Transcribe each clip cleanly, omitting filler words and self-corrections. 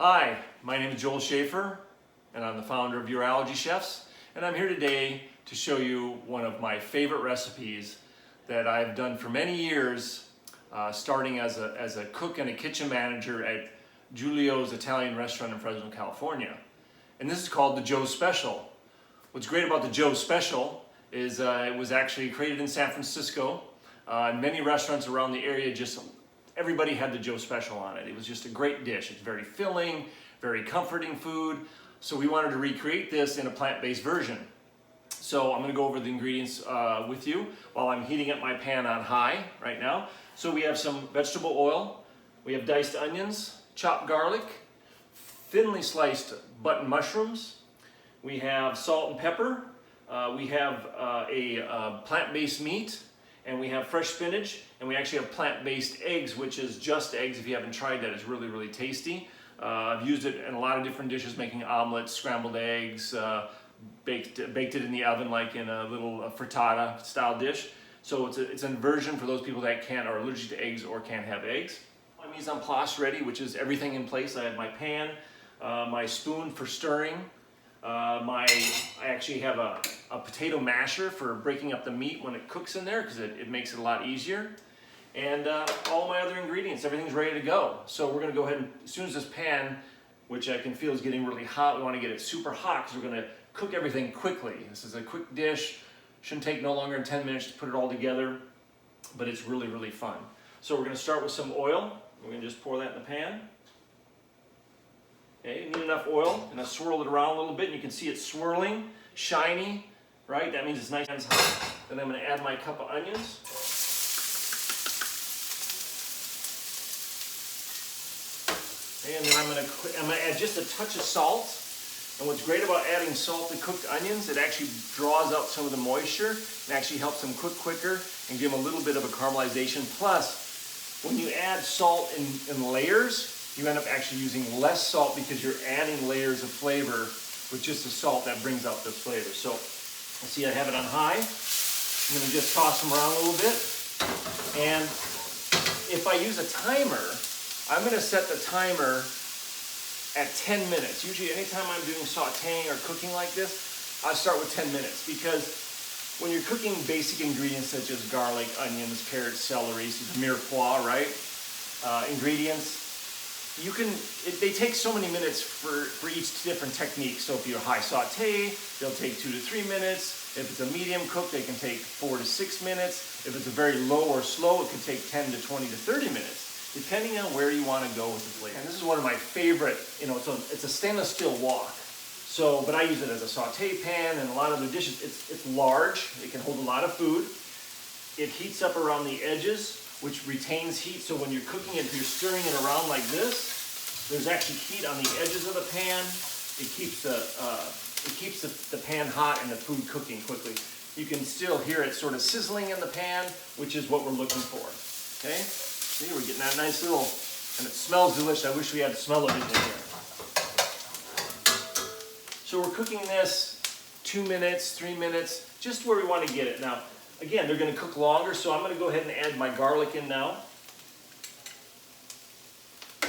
Hi, my name is Joel Schaefer, and I'm the founder of Urology Chefs, and I'm here today to show you one of my favorite recipes that I've done for many years, starting as a cook and a kitchen manager at Giulio's Italian restaurant in Fresno, California. And this is called the Joe Special. What's great about the Joe Special is it was actually created in San Francisco, and many restaurants around the area everybody had the Joe Special on it. It was just a great dish. It's very filling, very comforting food. So we wanted to recreate this in a plant-based version. So I'm gonna go over the ingredients with you while I'm heating up my pan on high right now. So we have some vegetable oil, we have diced onions, chopped garlic, thinly sliced button mushrooms, we have salt and pepper, we have a plant-based meat, and we have fresh spinach, and we actually have plant-based eggs, which is just eggs. If you haven't tried that, it's really, really tasty. I've used it in a lot of different dishes, making omelets, scrambled eggs, baked it in the oven like in a little frittata style dish. So it's a version for those people that are allergic to eggs or can't have eggs. My mise en place ready, which is everything in place. I have my pan, my spoon for stirring, I actually have a potato masher for breaking up the meat when it cooks in there because it makes it a lot easier. And all my other ingredients, everything's ready to go. So we're gonna go ahead and, as soon as this pan, which I can feel is getting really hot, we wanna get it super hot because we're gonna cook everything quickly. This is a quick dish, shouldn't take no longer than 10 minutes to put it all together, but it's really, really fun. So we're gonna start with some oil. We're gonna just pour that in the pan. Okay, you need enough oil, and I swirl it around a little bit, and you can see it swirling, shiny, right? That means it's nice and hot. Then I'm going to add my cup of onions. Okay, and then I'm going to add just a touch of salt. And what's great about adding salt to cooked onions, it actually draws out some of the moisture and actually helps them cook quicker and give them a little bit of a caramelization. Plus, when you add salt in layers, you end up actually using less salt because you're adding layers of flavor with just the salt that brings out this flavor. So, let's see, I have it on high. I'm going to just toss them around a little bit. And if I use a timer, I'm going to set the timer at 10 minutes. Usually anytime I'm doing sauteing or cooking like this, I start with 10 minutes because when you're cooking basic ingredients such as garlic, onions, carrots, celery, this is mirepoix, right? Ingredients. They take so many minutes for each different technique. So if you're high saute, they'll take 2 to 3 minutes. If it's a medium cook, they can take 4 to 6 minutes. If it's a very low or slow, it could take 10 to 20 to 30 minutes, depending on where you want to go with the flavor. And this is one of my favorite, it's a stainless steel wok. So, but I use it as a saute pan and a lot of other dishes. It's large, it can hold a lot of food. It heats up around the edges, which retains heat, so when you're cooking it, if you're stirring it around like this, there's actually heat on the edges of the pan. It keeps the pan hot and the food cooking quickly. You can still hear it sort of sizzling in the pan, which is what we're looking for. Okay? See, we're getting that nice little, and it smells delicious. I wish we had the smell of it in here. So we're cooking this 2 minutes, 3 minutes, just where we want to get it. Now, again, they're going to cook longer, so I'm going to go ahead and add my garlic in now.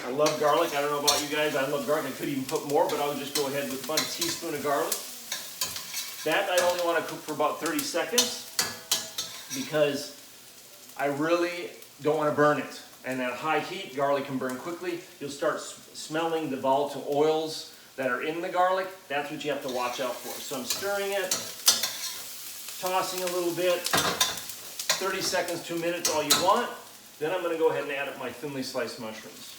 I love garlic. I don't know about you guys. I love garlic. I could even put more, but I'll just go ahead with about a teaspoon of garlic. That I only want to cook for about 30 seconds because I really don't want to burn it. And at high heat, garlic can burn quickly. You'll start smelling the volatile oils that are in the garlic. That's what you have to watch out for. So I'm stirring it, tossing a little bit, 30 seconds to a minute, all you want. Then I'm going to go ahead and add up my thinly sliced mushrooms.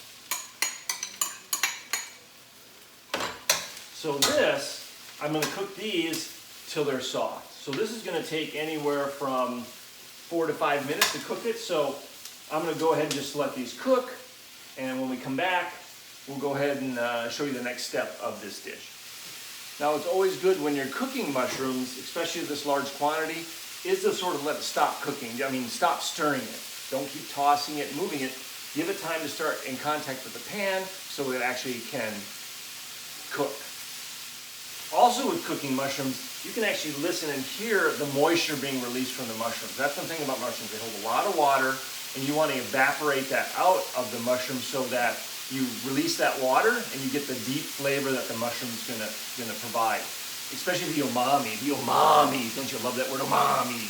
So this, I'm going to cook these till they're soft. So this is going to take anywhere from 4 to 5 minutes to cook it. So I'm going to go ahead and just let these cook. And when we come back, we'll go ahead and show you the next step of this dish. Now, it's always good when you're cooking mushrooms, especially this large quantity, is to sort of let it stop cooking. Stop stirring it. Don't keep tossing it, moving it. Give it time to start in contact with the pan so it actually can cook. Also with cooking mushrooms, you can actually listen and hear the moisture being released from the mushrooms. That's the thing about mushrooms. They hold a lot of water, and you want to evaporate that out of the mushroom so that you release that water and you get the deep flavor that the mushroom's gonna provide. Especially the umami. The umami. Don't you love that word, umami?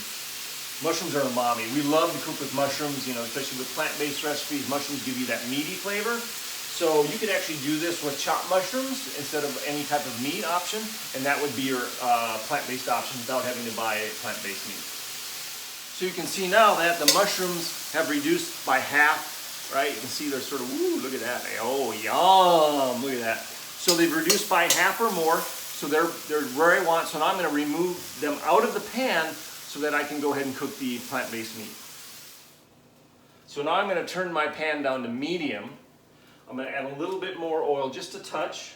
Mushrooms are umami. We love to cook with mushrooms, you know, especially with plant-based recipes. Mushrooms give you that meaty flavor. So you could actually do this with chopped mushrooms instead of any type of meat option, and that would be your plant-based option without having to buy plant-based meat. So you can see now that the mushrooms have reduced by half, right? You can see they're sort of, ooh, look at that. Oh, yum, look at that. So they've reduced by half or more, so they're where I want. So now I'm gonna remove them out of the pan so that I can go ahead and cook the plant-based meat. So now I'm gonna turn my pan down to medium. I'm going to add a little bit more oil, just a touch.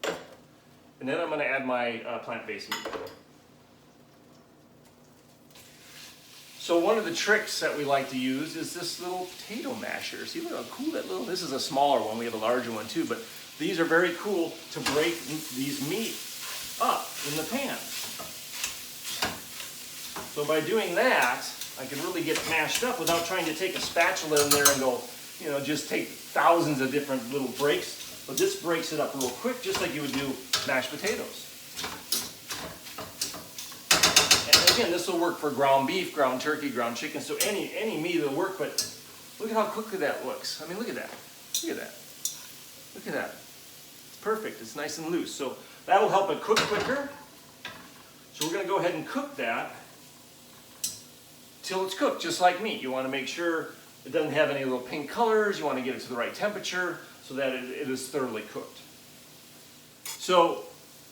And then I'm going to add my plant-based meat. So one of the tricks that we like to use is this little potato masher. See look how cool that little, this is a smaller one, we have a larger one too, but these are very cool to break these meat up in the pan. So by doing that, I can really get mashed up without trying to take a spatula in there and go, you know, just take thousands of different little breaks. But this breaks it up real quick, just like you would do mashed potatoes. And again, this will work for ground beef, ground turkey, ground chicken, so any meat will work, but look at how quickly that looks. I mean, look at that. Look at that. Look at that. It's perfect. It's nice and loose. So that'll help it cook quicker. So we're going to go ahead and cook that till it's cooked, just like meat. You want to make sure it doesn't have any little pink colors. You want to get it to the right temperature so that it is thoroughly cooked. So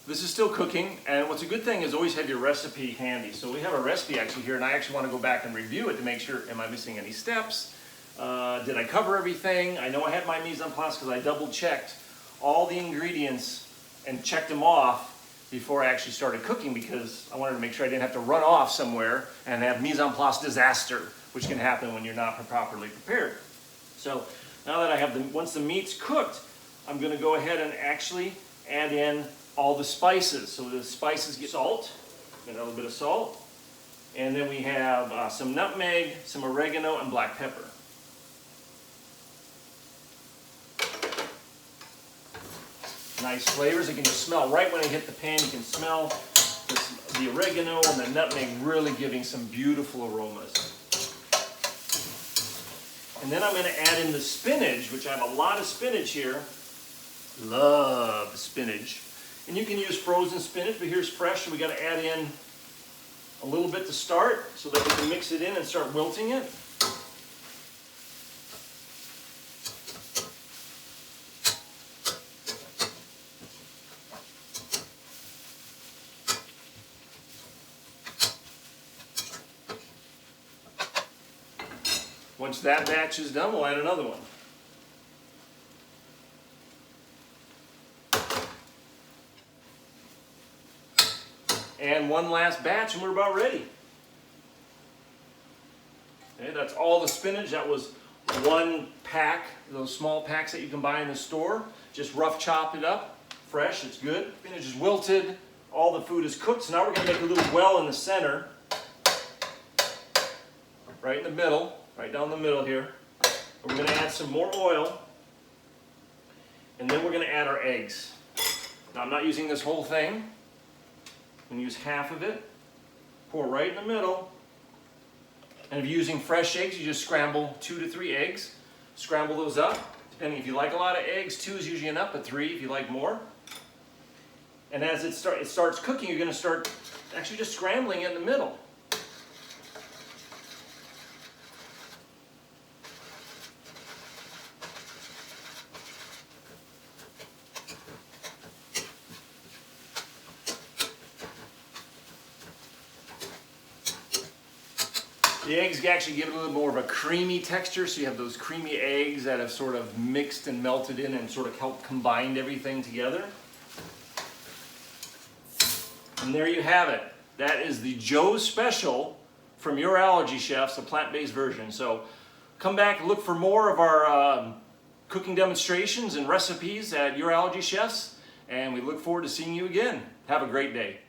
this is still cooking, and what's a good thing is always have your recipe handy. So we have a recipe actually here, and I actually want to go back and review it to make sure, am I missing any steps? Did I cover everything? I know I had my mise en place because I double checked all the ingredients and checked them off before I actually started cooking, because I wanted to make sure I didn't have to run off somewhere and have mise en place disaster, which can happen when you're not properly prepared. So now that I have once the meat's cooked, I'm going to go ahead and actually add in all the spices. So the spices get salt, a little bit of salt, and then we have some nutmeg, some oregano, and black pepper. Nice flavors. You can just smell right when I hit the pan. You can smell the oregano and the nutmeg really giving some beautiful aromas. And then I'm going to add in the spinach, which I have a lot of spinach here. Love spinach. And you can use frozen spinach, but here's fresh, so we got to add in a little bit to start so that we can mix it in and start wilting it. Once that batch is done, we'll add another one. And one last batch and we're about ready. Okay, that's all the spinach. That was one pack, those small packs that you can buy in the store. Just rough chop it up, fresh, it's good. Spinach is wilted, all the food is cooked. So now we're going to make a little well in the center, right in the middle. Right down the middle here. We're going to add some more oil, and then we're going to add our eggs. Now I'm not using this whole thing. I'm going to use half of it. Pour right in the middle. And if you're using fresh eggs, you just scramble 2 to 3 eggs. Scramble those up. Depending if you like a lot of eggs, 2 is usually enough, but 3 if you like more. And as it starts cooking, you're going to start actually just scrambling in the middle. The eggs actually give it a little more of a creamy texture, so you have those creamy eggs that have sort of mixed and melted in and sort of helped combine everything together. And there you have it. That is the Joe's Special from Your Allergy Chefs, a plant-based version. So come back and look for more of our cooking demonstrations and recipes at Your Allergy Chefs, and we look forward to seeing you again. Have a great day.